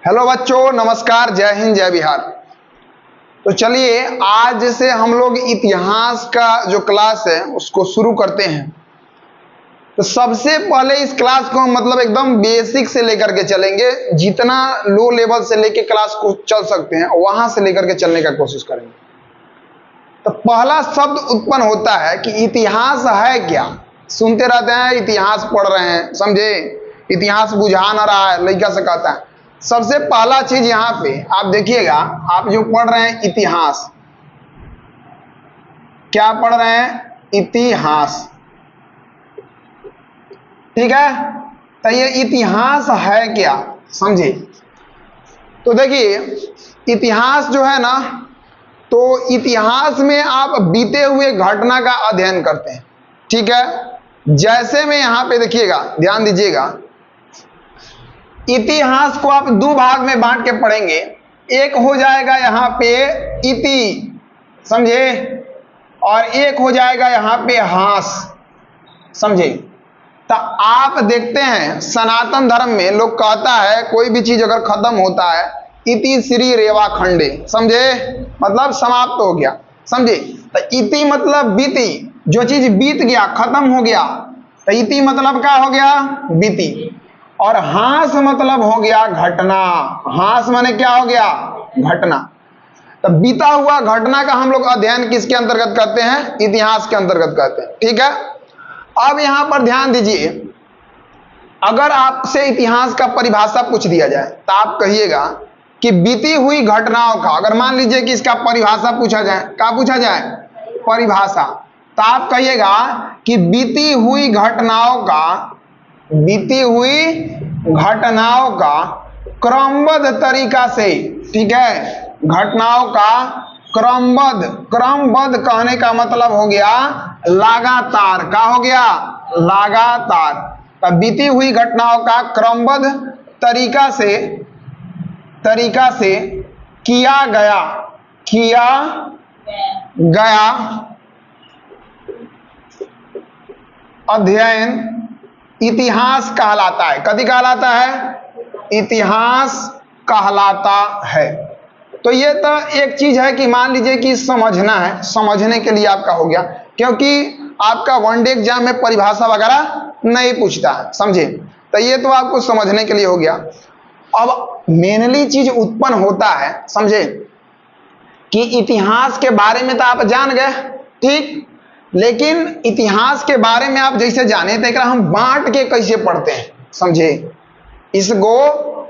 Hello बच्चों, नमस्कार, जय हिंद, जय बिहार। तो चलिए आज से हम लोग इतिहास का जो क्लास है उसको शुरू करते हैं। तो सबसे पहले इस क्लास को हम मतलब एकदम बेसिक से लेकर के चलेंगे, जितना लो लेवल से लेके क्लास को चल सकते हैं वहां से लेकर के चलने का कोशिश करेंगे। तो पहला शब्द उत्पन्न होता है कि इतिहास है क्या। सुनते रहते हैं इतिहास पढ़ रहे हैं, समझे, इतिहास बुझा ना रहा है, लड़का से कहता है। सबसे पहला चीज यहाँ पे आप देखिएगा, आप जो पढ़ रहे हैं इतिहास, क्या पढ़ रहे हैं? इतिहास, ठीक है। तो ये इतिहास है क्या, समझे। तो देखिए इतिहास जो है ना, तो इतिहास में आप बीते हुए घटना का अध्ययन करते हैं, ठीक है। जैसे में यहाँ पे देखिएगा, ध्यान दीजिएगा, इतिहास को आप दो भाग में बांट के पढ़ेंगे। एक हो जाएगा यहाँ पे इति, समझे, और एक हो जाएगा यहाँ पे हास, समझे। तो आप देखते हैं सनातन धर्म में लोग कहता है कोई भी चीज अगर खत्म होता है इति श्री रेवा खंडे, समझे, मतलब समाप्त हो गया, समझे। तो इति मतलब बीती, जो चीज बीत गया, खत्म हो गया, तो इति मतलब क्या हो गया? बीती। और हास मतलब हो गया घटना। हास माने क्या हो गया? घटना। तो बीता हुआ घटना का हम लोग अध्ययन किसके अंतर्गत करते हैं? इतिहास के अंतर्गत करते हैं, ठीक है। अब यहां पर ध्यान दीजिए, अगर आपसे इतिहास का परिभाषा पूछ दिया जाए तो आप कहिएगा कि बीती हुई घटनाओं का, अगर मान लीजिए कि इसका परिभाषा पूछा जाए, क्या पूछा जाए? परिभाषा। तो आप कहिएगा कि बीती हुई घटनाओं का क्रमबद्ध तरीका से, ठीक है, घटनाओं का क्रमबद्ध कहने का मतलब हो गया लगातार। क्या हो गया? लगातार। तो बीती हुई घटनाओं का क्रमबद्ध तरीका से किया गया अध्ययन इतिहास कहलाता है। कभी कहलाता है? इतिहास कहलाता है। तो ये तो एक चीज है कि मान लीजिए कि समझना है, समझने के लिए आपका हो गया, क्योंकि आपका वनडे एग्जाम में परिभाषा वगैरह नहीं पूछता है, समझे। तो ये तो आपको समझने के लिए हो गया। अब मेनली चीज उत्पन्न होता है, समझे, कि इतिहास के बारे में तो आप जान गए, ठीक, लेकिन इतिहास के बारे में आप जैसे जाने तो हम बांट के कैसे पढ़ते हैं, समझे, इसको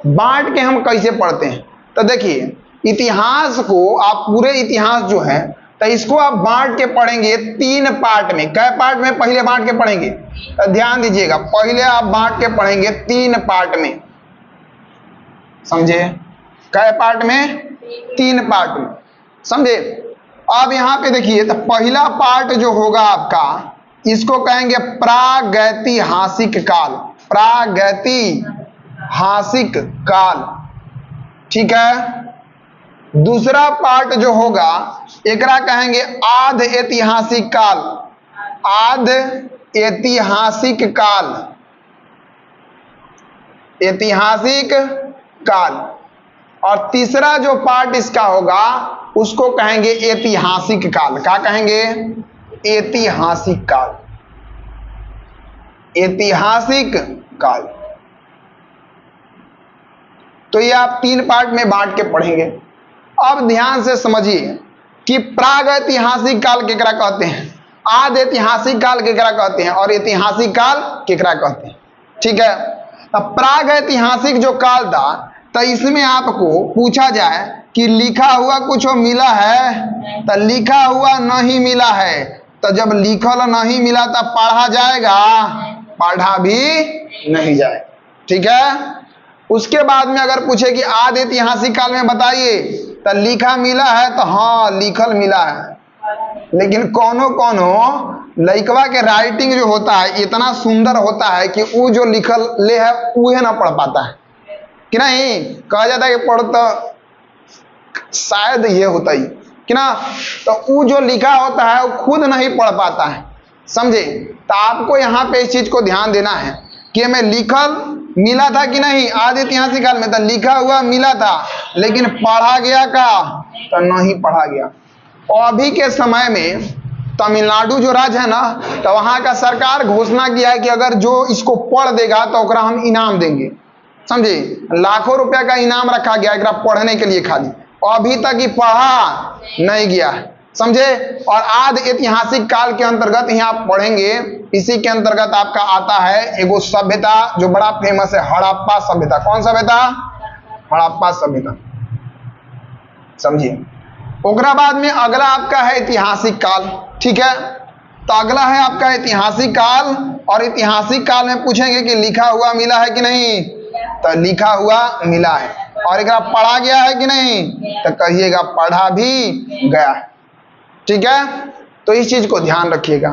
बांट के हम कैसे पढ़ते हैं। तो देखिए इतिहास को आप पूरे इतिहास जो है तो इसको आप बांट के पढ़ेंगे तीन पार्ट में। कै पार्ट में पहले बांट के पढ़ेंगे? तो ध्यान दीजिएगा, पहले आप बांट के पढ़ेंगे तीन पार्ट में, समझे। कै पार्ट में? तीन पार्ट में, समझे। अब यहां पे देखिए, तो पहला पार्ट जो होगा आपका, इसको कहेंगे प्रागैतिहासिक काल। प्रागैतिहासिक काल, ठीक है। दूसरा पार्ट जो होगा एकरा कहेंगे आध ऐतिहासिक काल। आध ऐतिहासिक काल, ऐतिहासिक काल। और तीसरा जो पार्ट इसका होगा उसको कहेंगे ऐतिहासिक काल। क्या कहेंगे? ऐतिहासिक काल। ऐतिहासिक काल। तो ये आप तीन पार्ट में बांट के पढ़ेंगे। अब ध्यान से समझिए कि प्रागैतिहासिक काल केकरा कहते हैं, आध ऐतिहासिक काल केकरा कहते हैं, और ऐतिहासिक काल केकरा कहते हैं, ठीक है। अब प्रागैतिहासिक जो काल था, तो इसमें आपको पूछा जाए कि लिखा हुआ कुछ मिला है, तो लिखा हुआ नहीं मिला है। तो जब लिखल नहीं मिला तो पढ़ा जाएगा? पढ़ा भी नहीं जाए, ठीक है। उसके बाद में अगर पूछे कि आधे ऐतिहासिक काल में बताइए, तो लिखा मिला है, तो हाँ लिखल मिला है, लेकिन कोनो लइकवा के राइटिंग जो होता है इतना सुंदर होता है कि वो जो लिखल ले है उहे ना पढ़ पाता है, कि नहीं। कहा जाता है कि पढ़ तो शायद ये होता ही कि ना, तो वो जो लिखा होता है वो खुद नहीं पढ़ पाता है, समझे। तो आपको यहाँ पे इस चीज को ध्यान देना है कि हमें लिखल मिला था कि नहीं? आदि ऐतिहासिक काल में तो लिखा हुआ मिला था, लेकिन पढ़ा गया का? तो नहीं पढ़ा गया। और अभी के समय में तमिलनाडु जो राज्य है ना, तो वहां का सरकार घोषणा किया है कि अगर जो इसको पढ़ देगा तो ओकरा हम इनाम देंगे। समझे? लाखों रुपया का इनाम रखा गया एकरा पढ़ने के लिए खाली, और अभी तक ही पढ़ा नहीं गया। समझे? और आदि ऐतिहासिक काल के अंतर्गत यहाँ आप पढ़ेंगे, इसी के अंतर्गत आपका आता है एगो सभ्यता जो बड़ा फेमस है, हड़प्पा सभ्यता। कौन सभ्यता? हड़प्पा सभ्यता। समझिए। ओकरा बाद में अगला आपका है ऐतिहासिक काल। ठीक है, तो अगला है आपका ऐतिहासिक काल, और ऐतिहासिक काल में पूछेंगे कि लिखा हुआ मिला है कि नहीं? तो लिखा हुआ मिला है। और एकरा पढ़ा गया है कि नहीं? तो कहिएगा पढ़ा भी गया है। ठीक है, तो इस चीज को ध्यान रखिएगा।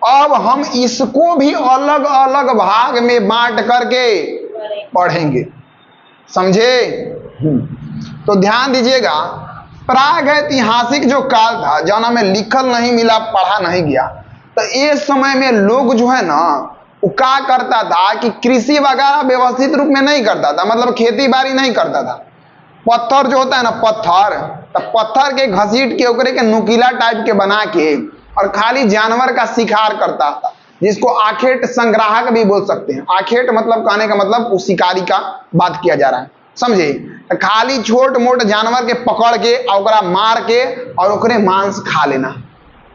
अब हम इसको भी अलग अलग भाग में बांट करके पढ़ेंगे। समझे? तो ध्यान दीजिएगा, प्राग ऐतिहासिक जो काल था, जौना में लिखल नहीं मिला, पढ़ा नहीं गया, तो इस समय में लोग जो है ना, वो क्या करता था कि कृषि वगैरह व्यवस्थित रूप में नहीं करता था, मतलब खेती बाड़ी नहीं करता था। पत्थर जो होता है ना, पत्थर, तो पत्थर के घसीट के ओकरे के नुकीला टाइप के बना के और खाली जानवर का शिकार करता था, जिसको आखेट संग्राहक भी बोल सकते हैं। आखेट मतलब कहने का मतलब उस शिकारी का बात किया जा रहा है। समझे? खाली छोट मोट जानवर के पकड़ के और ओकरा मार के और ओकरे मांस खा लेना।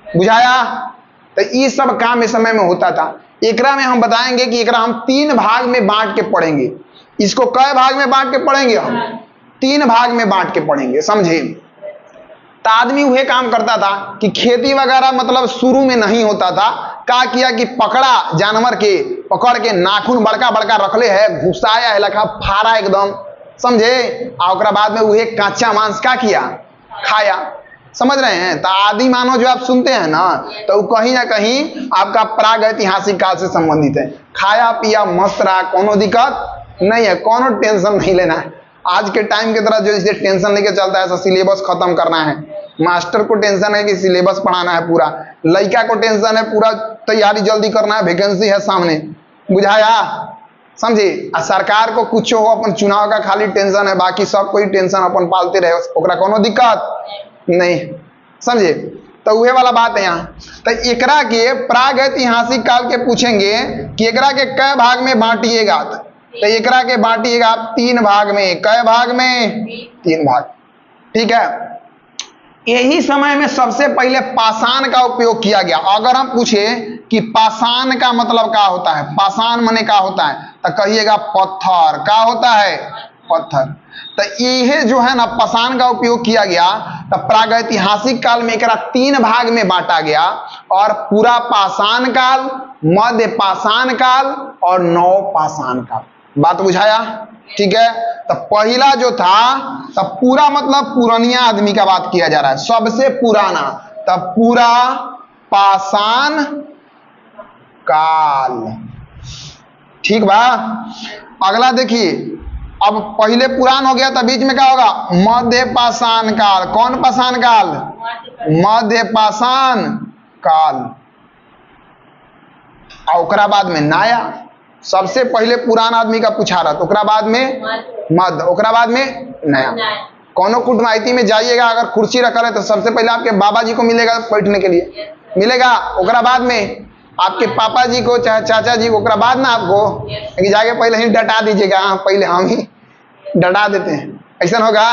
बुझाया? तो ये सब काम इस समय में होता था। एकरा में हम बताएंगे कि एकरा हम 3 भाग में बांट के पढ़ेंगे। इसको कई भाग में बांट के पढ़ेंगे? हम 3 भाग में बांट के पढ़ेंगे। समझे? तो आदमी वह काम करता था कि खेती वगैरह मतलब शुरू में नहीं होता था। क्या किया कि पकड़ा जानवर के, पकड़ के नाखून बड़का बड़का रखले है, घुसाया है, लखा फाड़ा एकदम। समझे? और ओकरा बाद में वह कच्चा मांस क्या किया? खाया। समझ रहे हैं? तो आदि मानव जो आप सुनते हैं ना, तो वो कहीं ना कहीं आपका प्राग ऐतिहासिक काल से संबंधित है। खाया पिया मस्त रहा, कोनो दिक्कत नहीं है, कोनो टेंशन नहीं लेना है। आज के टाइम की तरह जो इसे टेंशन लेके चलता है, ऐसा सिलेबस खत्म करना है। मास्टर को टेंशन है कि सिलेबस पढ़ाना है पूरा, लड़का को टेंशन है पूरा तैयारी जल्दी करना है, वैकेंसी है सामने। बुझाया? समझे? सरकार को कुछ हो, अपन चुनाव का खाली टेंशन है, बाकी सब कोई टेंशन अपन पालते रहे, ओकरा कोनो दिक्कत नहीं। समझे? तो वह वाला बात है यहाँ। तो एकरा के प्राग ऐतिहासिक काल के पूछेंगे कि एकरा के कै भाग में बांटिएगा? तो एकरा के बांटिएगा आप 3 भाग में। कै भाग में? 3 भाग। ठीक है। यही समय में सबसे पहले पाषाण का उपयोग किया गया। अगर हम पूछे कि पाषाण का मतलब क्या होता है, पाषाण माने क्या होता है, तो कहिएगा पत्थर। क्या होता है? पत्थर। तो यह जो है ना पाषाण का उपयोग किया गया। तो प्रागैतिहासिक काल में एकरा 3 भाग में बांटा गया, और पूरा पाषाण काल, मध्य पाषाण काल और नव पाषाण काल। बात बुझाया? ठीक है। तो पहला जो था, तब पूरा मतलब पुरानिया आदमी का बात किया जा रहा है, सबसे पुराना, तब पूरा पाषाण काल। ठीक बा? अगला देखिए, अब पहले पुरान हो गया, तब बीच में क्या होगा? मध्य पाषाण काल। कौन पाषाण काल? मध्य पाषाण काल। और ओकरा बाद में नया। सबसे पहले पुरान आदमी का पूछा रहा, तो ओकरा बाद में मध्य, ओकरा बाद में नया। कोनो कुटमाइती में जाइएगा, अगर कुर्सी रखा है तो सबसे पहले आपके बाबा जी को मिलेगा बैठने के लिए, मिलेगा। ओकरा बाद में आपके पापा जी को, चाहे चाचा जी को, ओकरा बाद ना आपको जाके पहले ही डटा दीजिएगा। हाँ, पहले हम ही डटा देते हैं, ऐसा होगा?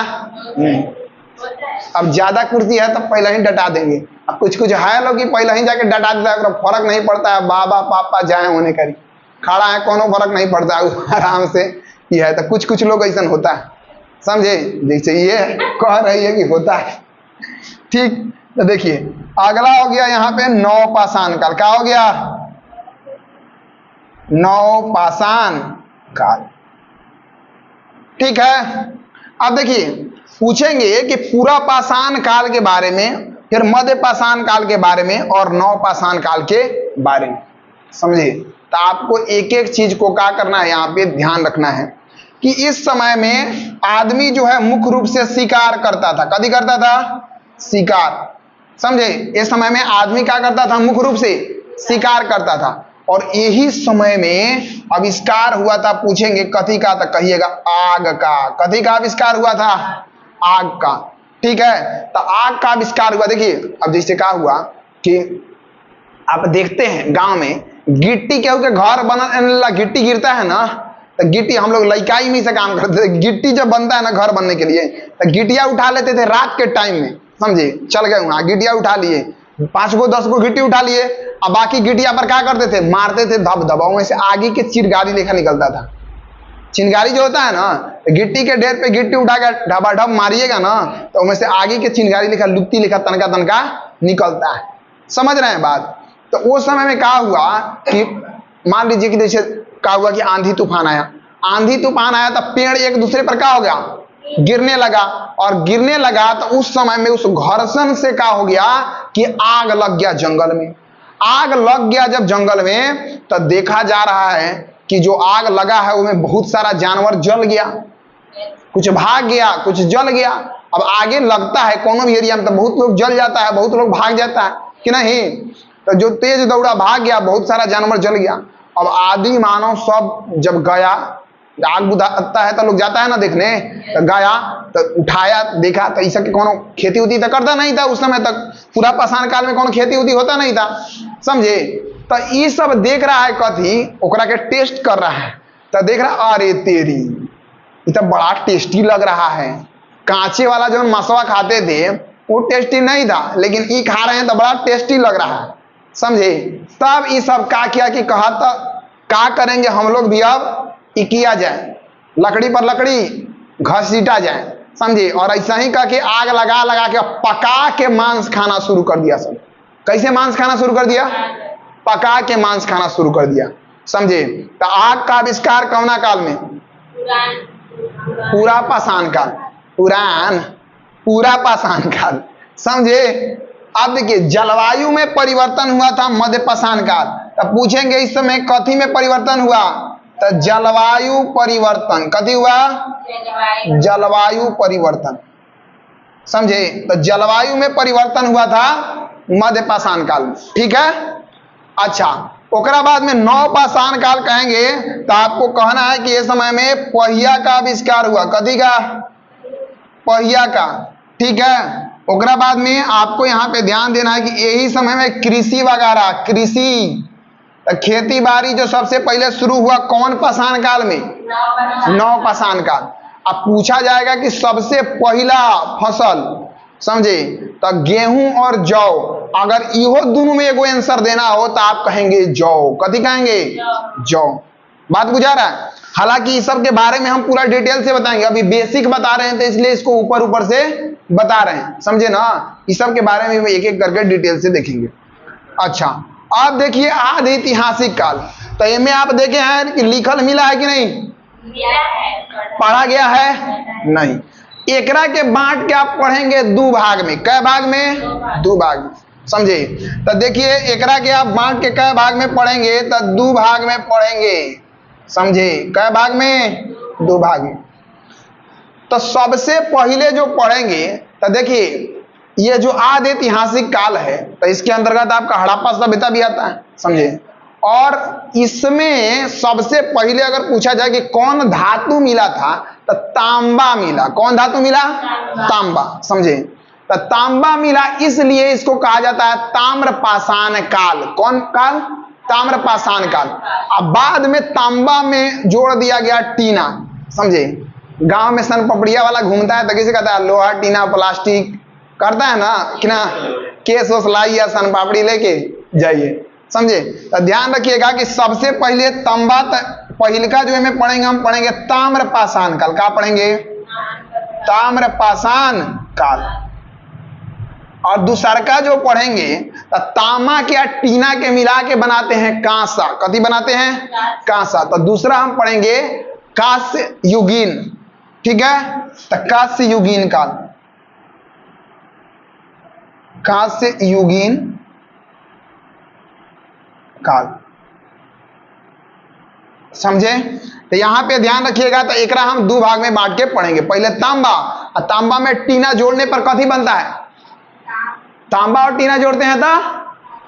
अब ज्यादा कुर्सी है तो पहले ही डटा देंगे। अब कुछ कुछ है लोग कि पहले ही जाके डटा देता है, फर्क नहीं पड़ता है, बाबा पापा जाए होने करी खड़ा है, कोनो फर्क नहीं पड़ता है, आराम से ये है। तो कुछ कुछ लोग ऐसा होता है। समझे? जैसे ये कह रही है कि होता है। ठीक। तो देखिए अगला हो गया यहाँ पे नव पाषाण काल। क्या हो गया? नव पाषाण काल। ठीक है। अब देखिए पूछेंगे कि पूरा पाषाण काल के बारे में, फिर मध्य पाषाण काल के बारे में और नव पाषाण काल के बारे में। समझिए? तो आपको एक एक चीज को क्या करना है, यहाँ पे ध्यान रखना है कि इस समय में आदमी जो है मुख्य रूप से शिकार करता था। कभी करता था? शिकार। समझे? इस समय में आदमी क्या करता था? मुख्य रूप से शिकार करता था। और यही समय में आविष्कार हुआ था। पूछेंगे कथी का, तो कहिएगा आग का। कथी का आविष्कार हुआ था? आग का। ठीक है, तो आग का आविष्कार हुआ। देखिए अब जैसे क्या हुआ कि आप देखते हैं गांव में गिट्टी के घर बना, गिट्टी गिरता है ना, तो गिट्टी हम लोग लइकाई में से काम करते थे। गिट्टी जब बनता है ना घर बनने के लिए, तो गिट्टिया उठा लेते थे रात के टाइम में, समझे, चल गए वहां गिट्टिया उठा लिए, 5 गो 10 गो गिट्टी उठा लिए, अब बाकी गिट्टिया पर क्या करते थे, मारते थे धब धबाओं में से आगे के चिंगारी लेखा निकलता था। चिंगारी जो होता है ना, गिट्टी के ढेर पे गिट्टी उठा के ढबाढब मारिएगा ना, तो उनमें से आगे के चिंगारी लेखा लुप्ती लेखा तनका तनका निकलता है। समझ रहे हैं बात? तो उस समय में क्या हुआ कि मान लीजिए कि जैसे क्या हुआ कि आंधी तूफान आया, आंधी तूफान आया तो पेड़ एक दूसरे पर क्या हो गया, गिरने लगा, और गिरने लगा तो उस समय में उस घर्षण से क्या हो गया कि आग लग गया जंगल में। आग लग गया जब जंगल में, तो देखा जा रहा है कि जो आग लगा है उसमें बहुत सारा जानवर जल गया, कुछ भाग गया, कुछ जल गया। अब आगे लगता है कोनो भी एरिया में तो बहुत लोग जल जाता है, बहुत लोग भाग जाता है कि नहीं, तो जो तेज दौड़ा भाग गया, बहुत सारा जानवर जल गया। अब आदि मानव सब जब गया, आग बुझाता है तो लोग जाता है ना देखने, तो गया तो उठाया देखा, तो ऐसा कोनो खेती उती तो करता नहीं था उस समय तक, पूरा पाषाण काल में कोनो खेती उती होता नहीं था, समझे। तो ये सब देख रहा है कथी, ओकरा के टेस्ट कर रहा है, तो देख रहा अरे तेरी ये तो बड़ा टेस्टी लग रहा है। कांचे वाला जो मसवा खाते थे वो टेस्टी नहीं था, लेकिन ये खा रहे हैं तो बड़ा टेस्टी लग रहा है, समझे। तब ये सब क्या किया कि कहा तो क्या करेंगे हम लोग भी, अब ये किया जाए, लकड़ी पर लकड़ी घसीटा जाए, समझे। और ऐसा ही करके आग लगा लगा के पका के मांस खाना शुरू कर दिया सब। कैसे मांस खाना शुरू कर दिया? पका के मांस खाना शुरू कर दिया, समझे। तो आग का आविष्कार कौना काल में? पूरा पाषाण काल, पूरा पाषाण काल, समझे। अब देखिए जलवायु में परिवर्तन हुआ था मध्य पाषाण काल। तो पूछेंगे इस समय कथी में परिवर्तन हुआ, तो जलवायु परिवर्तन। कथी हुआ? जलवायु परिवर्तन, समझे। तो जलवायु में परिवर्तन हुआ था मध्य पाषाण काल में, ठीक है। अच्छा, ओकरा बाद में नव पाषाण काल कहेंगे, तो आपको कहना है कि इस समय में पहिया का आविष्कार हुआ। कथी का? पहिया का, ठीक है। ओकरा बाद में आपको यहाँ पे ध्यान देना है कि यही समय में कृषि वगैरह, कृषि खेती बाड़ी जो सबसे पहले शुरू हुआ कौन पाषाण काल में? नव पाषाण काल। अब पूछा जाएगा कि सबसे पहला फसल, समझे, तो गेहूं और जौ। अगर इहो दोनों में एगो आंसर देना हो तो आप कहेंगे जौ। कथी कहेंगे? जौ। बात बुझा रहा है? हालांकि इस सब के बारे में हम पूरा डिटेल से बताएंगे, अभी बेसिक बता रहे हैं तो इसलिए इसको ऊपर ऊपर से बता रहे हैं, समझे ना। इस सब के बारे में एक एक करके डिटेल से देखेंगे। अच्छा, अब देखिए आदि ऐतिहासिक काल। तो इनमें आप देखे हैं कि लिखल मिला है कि नहीं? पढ़ा गया है? नहीं। एकरा के बांट के आप पढ़ेंगे दो भाग में। कै भाग में? दो भाग में, समझे। तो देखिए एकरा के आप बांट के कै भाग में पढ़ेंगे, तो दो भाग में पढ़ेंगे, समझे। कै भाग में? दो भाग में। तो सबसे पहले जो पढ़ेंगे, तो देखिए ये जो आदि ऐतिहासिक काल है, तो इसके अंतर्गत आपका हड़प्पा सभ्यता भी आता है, समझे। और इसमें सबसे पहले अगर पूछा जाए कि कौन धातु मिला था, तो तांबा मिला। कौन धातु मिला? तांबा, समझे। तो तांबा मिला, इसलिए इसको कहा जाता है ताम्र पाषाण काल। कौन काल? ताम्र पाषाण काल। अब बाद में तांबा में जोड़ दिया गया टीना, समझे। गांव में सन पपड़िया वाला घूमता है तो किसे कहता है? लोहा, टीना, प्लास्टिक करता है ना कि ना, केस वोस लाइए सन पापड़ी लेके जाइए, समझे। तो ध्यान रखिएगा कि सबसे पहले तांबा, पहिलका जो हमें पढ़ेंगे, हम पढ़ेंगे ताम्र पाषाण काल। क्या पढ़ेंगे? ताम्र पाषाण काल। और दूसरा का जो पढ़ेंगे, तो तांबा के टीना के मिला के बनाते हैं कांसा। कथी बनाते हैं? कांसा। तो दूसरा हम पढ़ेंगे कांस्य युगीन, ठीक है। तो कांस्य युगीन काल, कांस्य युगीन काल, समझे। तो यहां पे ध्यान रखिएगा। तो एकरा हम दो भाग में बांट के पढ़ेंगे। पहले तांबा, और तांबा में टीना जोड़ने पर कथी बनता है? तांबा और टीना जोड़ते हैं तो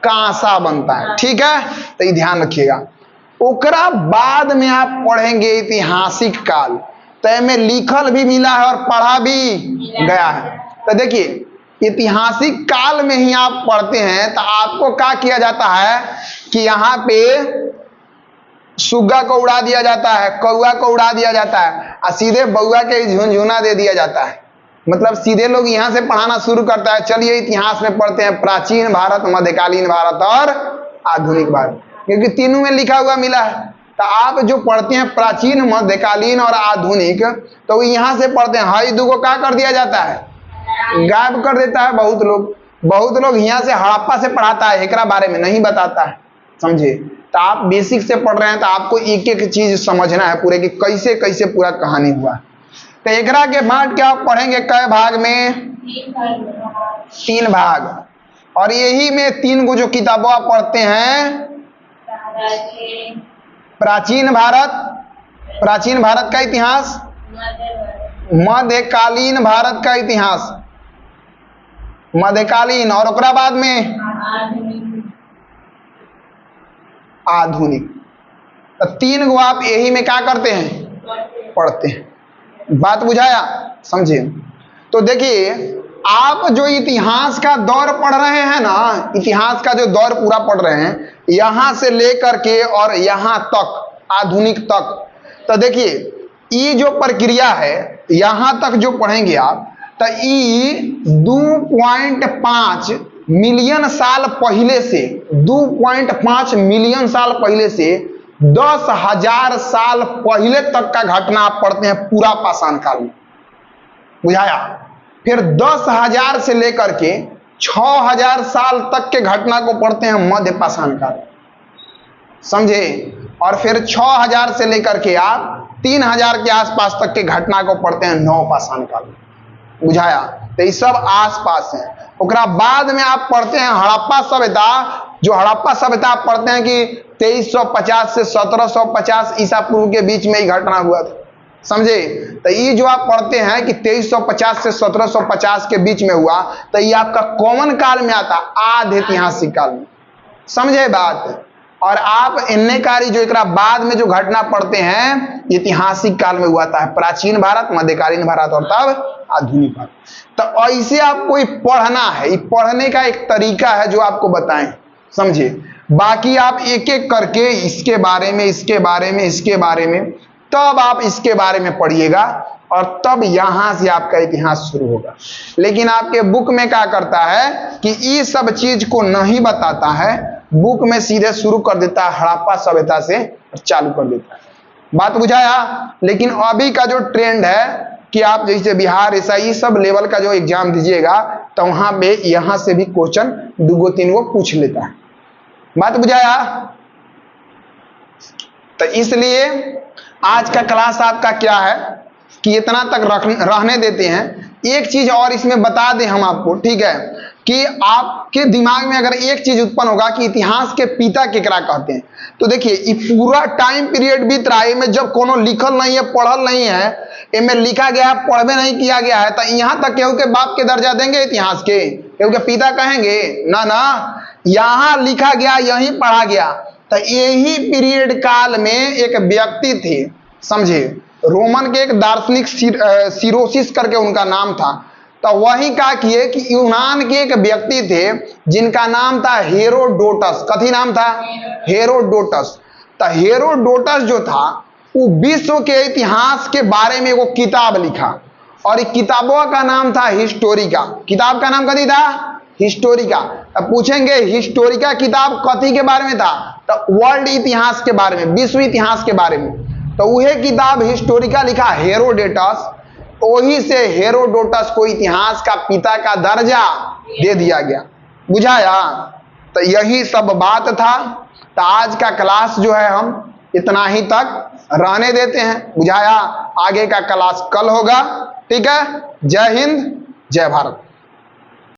कांसा बनता है, ठीक है, तो ये ध्यान रखिएगा। ओकरा बाद में आप पढ़ेंगे ऐतिहासिक काल, तो में लिखल भी मिला है और पढ़ा भी गया है। तो देखिए ऐतिहासिक काल में ही आप पढ़ते हैं तो आपको क्या किया जाता है कि यहाँ पे सुग्गा को उड़ा दिया जाता है, कौआ को उड़ा दिया जाता है और सीधे बउआ के झुनझुना दे दिया जाता है। मतलब सीधे लोग यहाँ से पढ़ाना शुरू करता है। चलिए इतिहास में पढ़ते हैं प्राचीन भारत, मध्यकालीन भारत और आधुनिक भारत, क्योंकि तीनों में लिखा हुआ मिला है। तो आप जो पढ़ते हैं प्राचीन, मध्यकालीन और आधुनिक, तो यहाँ से पढ़ते हैं। हाई दू को क्या कर दिया जाता है, गायब कर देता है। बहुत लोग यहाँ से हड़प्पा से पढ़ाता है, एकरा बारे में नहीं बताता है, समझे। तो आप बेसिक से पढ़ रहे हैं तो आपको एक एक चीज समझना है पूरे, कि कैसे कैसे पूरा कहानी हुआ। तो एकरा के बाद क्या पढ़ेंगे, कै भाग में, 3 भाग। और यही में 3 को जो किताबों आप पढ़ते हैं, प्राचीन भारत का इतिहास, मध्यकालीन भारत का इतिहास, मध्यकालीन, और ओकरा बाद में आधुनिक। तो 3 को आप यही में क्या करते हैं, पढ़ते हैं। बात बुझाया, समझे। तो देखिए आप जो इतिहास का दौर पढ़ रहे हैं ना, इतिहास का जो दौर पूरा पढ़ रहे हैं, यहां से लेकर के और यहां तक, आधुनिक तक, तो देखिए ये जो प्रक्रिया है यहां तक जो पढ़ेंगे आप, तो ये 2.5 मिलियन साल पहले से, 2.5 मिलियन साल पहले से 10,000 साल पहले तक का घटना आप पढ़ते हैं पूरा पाषाण काल में, बुझाया। फिर 10,000 से लेकर के 6,000 साल तक के घटना को पढ़ते हैं मध्य पाषाण काल, समझे। और फिर 6,000 से लेकर के आप 3,000 के आसपास तक के घटना को पढ़ते हैं नव पाषाण काल, बुझाया। तो ये सब आसपास है। ओकरा बाद में आप पढ़ते हैं हड़प्पा सभ्यता। जो हड़प्पा सभ्यता आप पढ़ते हैं कि 2350 से 1750 ईसा पूर्व के बीच में ही घटना हुआ था, समझे। तो ये जो आप पढ़ते हैं कि 2350 से 1750 के बीच में हुआ, तो ये आपका कौन काल में आता, आधे ऐतिहासिक काल में, समझे बात। और आप इन्नेकारी जो एकरा बाद में जो घटना पढ़ते हैं ऐतिहासिक काल में हुआ था, प्राचीन भारत, मध्यकालीन भारत और तब आधुनिक भारत। तो ऐसे आपको पढ़ना है, पढ़ने का एक तरीका है जो आपको बताएं, समझे। बाकी आप एक एक करके इसके बारे में, इसके बारे में, इसके बारे में, तब आप इसके बारे में पढ़िएगा और तब यहां से आपका इतिहास शुरू होगा। लेकिन आपके बुक में क्या करता है कि ये सब चीज को नहीं बताता है, बुक में सीधे शुरू कर देता है हड़प्पा सभ्यता से और चालू कर देता है। बात बुझाया। लेकिन अभी का जो ट्रेंड है कि आप जैसे बिहार एसआई सब लेवल का जो एग्जाम दीजिएगा, तो वहां पे यहां से भी क्वेश्चन 2-3 को पूछ लेता है। बात बुझाया। तो इसलिए आज का क्लास आपका क्या है कि इतना तक रहने देते हैं। एक चीज और इसमें बता दें हम आपको, ठीक है, कि आपके दिमाग में अगर एक चीज उत्पन्न होगा कि इतिहास के पिता केकरा कहते हैं, तो देखिए ये पूरा टाइम पीरियड बीत रहा है में जब कोनो लिखल नहीं है, पढ़ल नहीं है, इनमें लिखा गया है, पढ़वे नहीं किया गया है, तो यहाँ तक केहू के बाप के दर्जा देंगे इतिहास के, केहू के पिता कहेंगे ना ना, यहाँ लिखा गया, यहीं पढ़ा गया। तो यही पीरियड काल में एक व्यक्ति थे, समझे, रोमन के एक दार्शनिक सिरोसिस करके उनका नाम था। तो वही क्या किए कि यूनान के एक व्यक्ति थे जिनका नाम था हेरोडोटस। कथी नाम था? हेरोडोटस। तो हेरोडोटस जो था वो विश्व के इतिहास के बारे में वो किताब लिखा और किताबों का नाम था हिस्टोरिका। किताब का नाम कथी था? हिस्टोरिका। अब पूछेंगे हिस्टोरिका किताब कथी के बारे में था? तो वर्ल्ड इतिहास के बारे में, विश्व इतिहास के बारे में। तो वह किताब हिस्टोरिका लिखा हेरोडोटस, वही से हेरोडोटस को इतिहास का पिता का दर्जा दे दिया गया। बुझाया? तो यही सब बात था। तो आज का क्लास जो है हम इतना ही तक रहने देते हैं। बुझाया? आगे का क्लास कल होगा। ठीक है। जय हिंद, जय भारत।